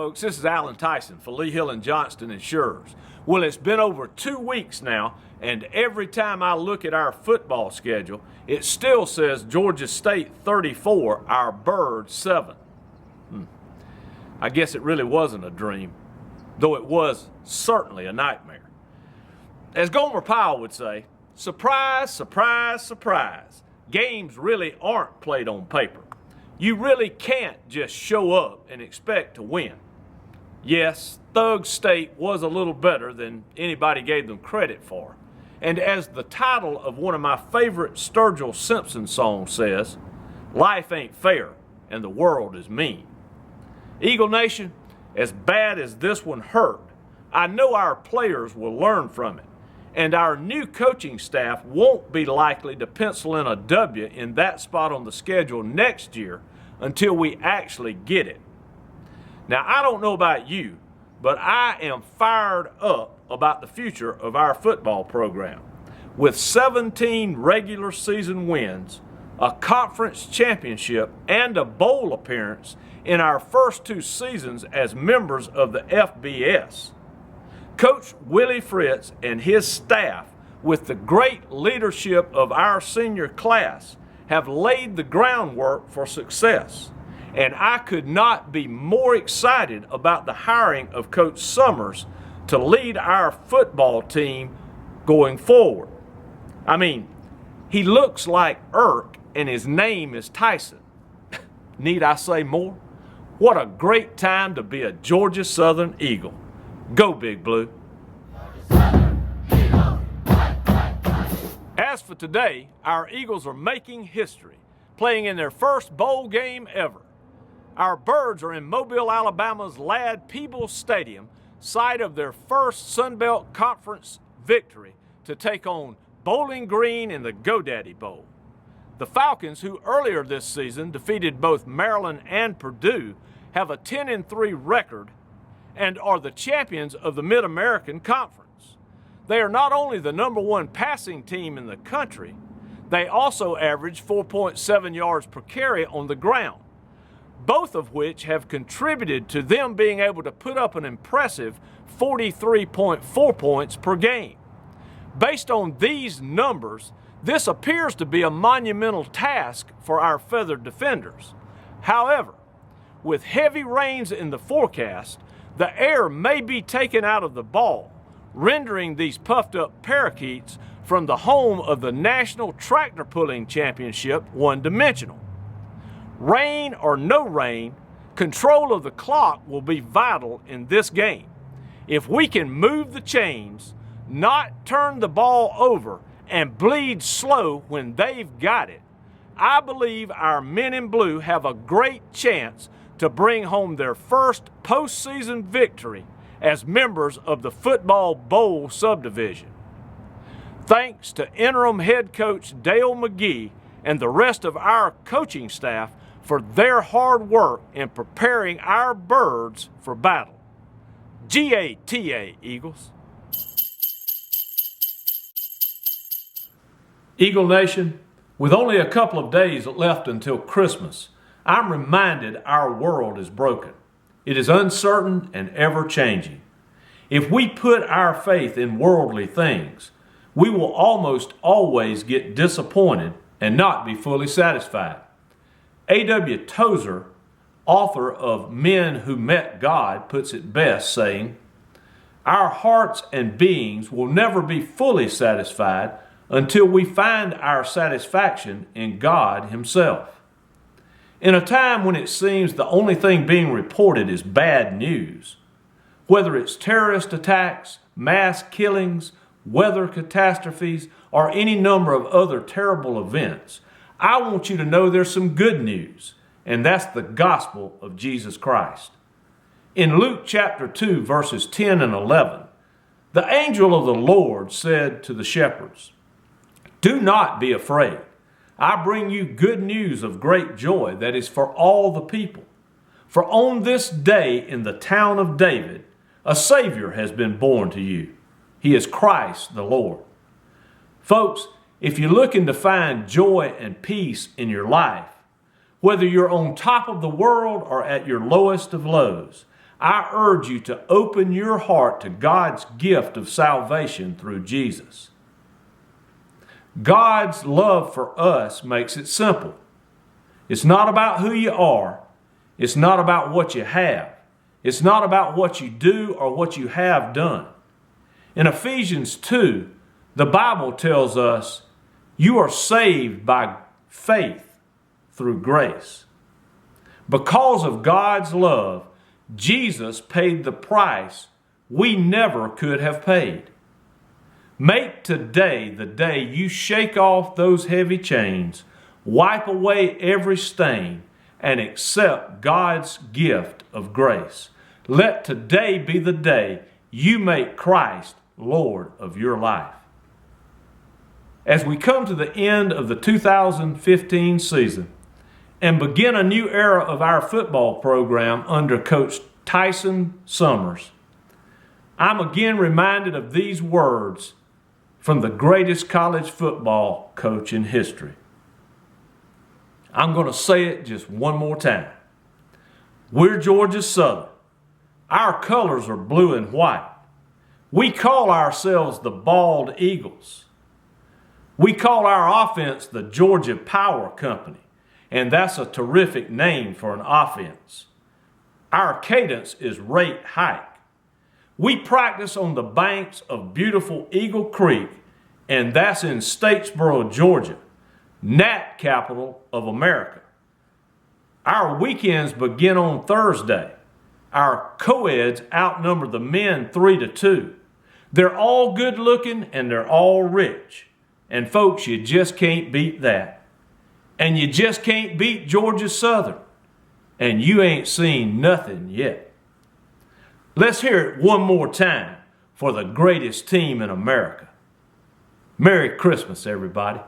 folks. This is Alan Tyson for Lee Hill and Johnston Insurers. Well, it's been over 2 weeks now, and every time I look at our football schedule, it still says Georgia State 34, our Birds 7. I guess it really wasn't a dream, though it was certainly a nightmare. As Gomer Pyle would say, surprise, surprise, surprise. Games really aren't played on paper. You really can't just show up and expect to win. Yes, Thug State was a little better than anybody gave them credit for. And as the title of one of my favorite Sturgill Simpson songs says, life ain't fair and the world is mean. Eagle Nation, as bad as this one hurt, I know our players will learn from it. And our new coaching staff won't be likely to pencil in a W in that spot on the schedule next year until we actually get it. Now, I don't know about you, but I am fired up about the future of our football program. With 17 regular season wins, a conference championship, and a bowl appearance in our first 2 seasons as members of the FBS. Coach Willie Fritz and his staff, with the great leadership of our senior class, have laid the groundwork for success. And I could not be more excited about the hiring of Coach Summers to lead our football team going forward. I mean, he looks like Irk and his name is Tyson. Need I say more? What a great time to be a Georgia Southern Eagle. Go Big Blue. As for today, our Eagles are making history, playing in their first bowl game ever. Our Birds are in Mobile, Alabama's Ladd-Peebles Stadium, site of their first Sun Belt Conference victory, to take on Bowling Green in the GoDaddy Bowl. The Falcons, who earlier this season defeated both Maryland and Purdue, have a 10-3 record and are the champions of the Mid-American Conference. They are not only the #1 passing team in the country, they also average 4.7 yards per carry on the ground, both of which have contributed to them being able to put up an impressive 43.4 points per game. Based on these numbers, this appears to be a monumental task for our feathered defenders. However, with heavy rains in the forecast, the air may be taken out of the ball, rendering these puffed-up parakeets from the home of the National Tractor Pulling Championship one-dimensional. Rain or no rain, control of the clock will be vital in this game. If we can move the chains, not turn the ball over, and bleed slow when they've got it, I believe our men in blue have a great chance to bring home their first postseason victory as members of the Football Bowl subdivision. Thanks to interim head coach Dale McGee and the rest of our coaching staff for their hard work in preparing our Birds for battle. GATA, Eagles. Eagle Nation, with only a couple of days left until Christmas, I'm reminded our world is broken. It is uncertain and ever-changing. If we put our faith in worldly things, we will almost always get disappointed and not be fully satisfied. A.W. Tozer, author of Men Who Met God, puts it best, saying, "Our hearts and beings will never be fully satisfied until we find our satisfaction in God Himself." In a time when it seems the only thing being reported is bad news, whether it's terrorist attacks, mass killings, weather catastrophes, or any number of other terrible events, I want you to know there's some good news, and that's the gospel of Jesus Christ. In Luke chapter 2, verses 10 and 11, the angel of the Lord said to the shepherds, "Do not be afraid. I bring you good news of great joy that is for all the people. For on this day in the town of David, a Savior has been born to you. He is Christ the Lord." Folks, if you're looking to find joy and peace in your life, whether you're on top of the world or at your lowest of lows, I urge you to open your heart to God's gift of salvation through Jesus. God's love for us makes it simple. It's not about who you are. It's not about what you have. It's not about what you do or what you have done. In Ephesians 2, the Bible tells us you are saved by faith through grace. Because of God's love, Jesus paid the price we never could have paid. Make today the day you shake off those heavy chains, wipe away every stain, and accept God's gift of grace. Let today be the day you make Christ Lord of your life. As we come to the end of the 2015 season and begin a new era of our football program under Coach Tyson Summers, I'm again reminded of these words from the greatest college football coach in history. I'm going to say it just one more time. We're Georgia Southern. Our colors are blue and white. We call ourselves the Bald Eagles. We call our offense the Georgia Power Company, and that's a terrific name for an offense. Our cadence is rate hike. We practice on the banks of beautiful Eagle Creek, and that's in Statesboro, Georgia, gnat capital of America. Our weekends begin on Thursday. Our co-eds outnumber the men 3-2. They're all good looking and they're all rich. And folks, you just can't beat that. And you just can't beat Georgia Southern. And you ain't seen nothing yet. Let's hear it one more time for the greatest team in America. Merry Christmas, everybody.